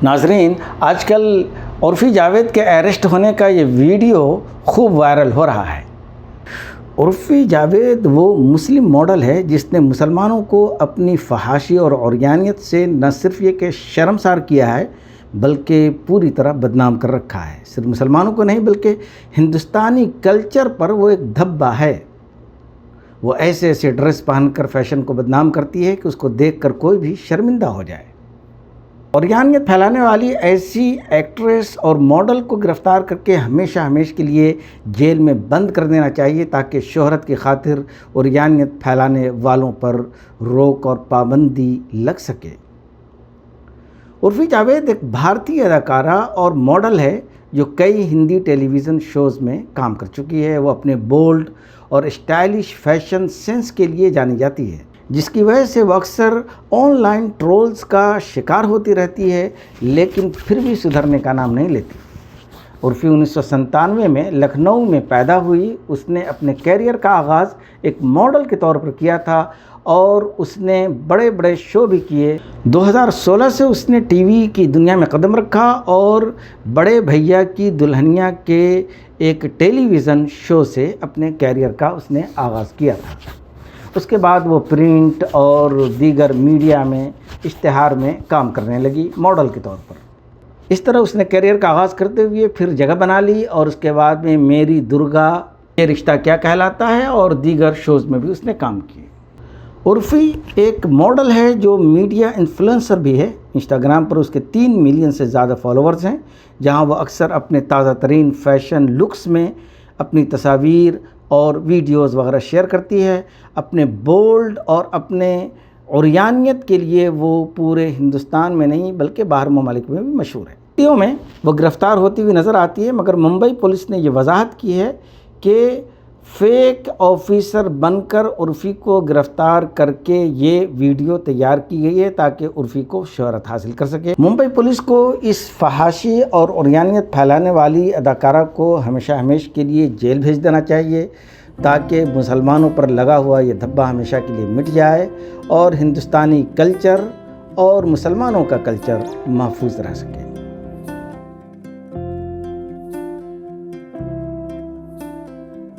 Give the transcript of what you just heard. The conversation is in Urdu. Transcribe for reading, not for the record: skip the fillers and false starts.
ناظرین، آج کل عرفی جاوید کے اریسٹ ہونے کا یہ ویڈیو خوب وائرل ہو رہا ہے۔ عرفی جاوید وہ مسلم ماڈل ہے جس نے مسلمانوں کو اپنی فحاشی اور عریانیت سے نہ صرف یہ کہ شرمسار کیا ہے بلکہ پوری طرح بدنام کر رکھا ہے۔ صرف مسلمانوں کو نہیں بلکہ ہندوستانی کلچر پر وہ ایک دھبا ہے۔ وہ ایسے ایسے ڈریس پہن کر فیشن کو بدنام کرتی ہے کہ اس کو دیکھ کر کوئی بھی شرمندہ ہو جائے۔ عریانیت پھیلانے والی ایسی ایکٹریس اور ماڈل کو گرفتار کر کے ہمیشہ کے لیے جیل میں بند کر دینا چاہیے تاکہ شہرت کی خاطر عریانیت پھیلانے والوں پر روک اور پابندی لگ سکے۔ عرفی جاوید ایک بھارتی اداکارہ اور ماڈل ہے جو کئی ہندی ٹیلی ویژن شوز میں کام کر چکی ہے۔ وہ اپنے بولڈ اور اسٹائلش فیشن سینس کے لیے جانی جاتی ہے، جس کی وجہ سے وہ اکثر آن لائن ٹرولز کا شکار ہوتی رہتی ہے، لیکن پھر بھی سدھرنے کا نام نہیں لیتی۔ عرفی 1997 میں لکھنؤ میں پیدا ہوئی۔ اس نے اپنے کیریئر کا آغاز ایک ماڈل کے طور پر کیا تھا اور اس نے بڑے بڑے شو بھی کیے۔ 2016 سے اس نے ٹی وی کی دنیا میں قدم رکھا اور بڑے بھیا کی دلہنیا کے ایک ٹیلی ویژن شو سے اپنے کیریئر کا اس نے آغاز کیا تھا۔ اس کے بعد وہ پرنٹ اور دیگر میڈیا میں اشتہار میں کام کرنے لگی ماڈل کے طور پر۔ اس طرح اس نے کیریئر کا آغاز کرتے ہوئے پھر جگہ بنا لی اور اس کے بعد میں میری درگا، یہ رشتہ کیا کہلاتا ہے اور دیگر شوز میں بھی اس نے کام کیے۔ عرفی ایک ماڈل ہے جو میڈیا انفلوئنسر بھی ہے۔ انسٹاگرام پر اس کے 3 ملین سے زیادہ فالوورز ہیں، جہاں وہ اکثر اپنے تازہ ترین فیشن لکس میں اپنی تصاویر اور ویڈیوز وغیرہ شیئر کرتی ہے۔ اپنے بولڈ اور اپنے عریانیت کے لیے وہ پورے ہندوستان میں نہیں بلکہ باہر ممالک میں بھی مشہور ہے۔ ویڈیو میں وہ گرفتار ہوتی ہوئی نظر آتی ہے، مگر ممبئی پولیس نے یہ وضاحت کی ہے کہ فیک آفیسر بن کر عرفی کو گرفتار کر کے یہ ویڈیو تیار کی گئی ہے تاکہ عرفی کو شہرت حاصل کر سکے۔ ممبئی پولیس کو اس فحاشی اور عریانیت پھیلانے والی اداکارہ کو ہمیشہ کے لیے جیل بھیج دینا چاہیے تاکہ مسلمانوں پر لگا ہوا یہ دھبا ہمیشہ کے لیے مٹ جائے اور ہندوستانی کلچر اور مسلمانوں کا کلچر محفوظ رہ سکے۔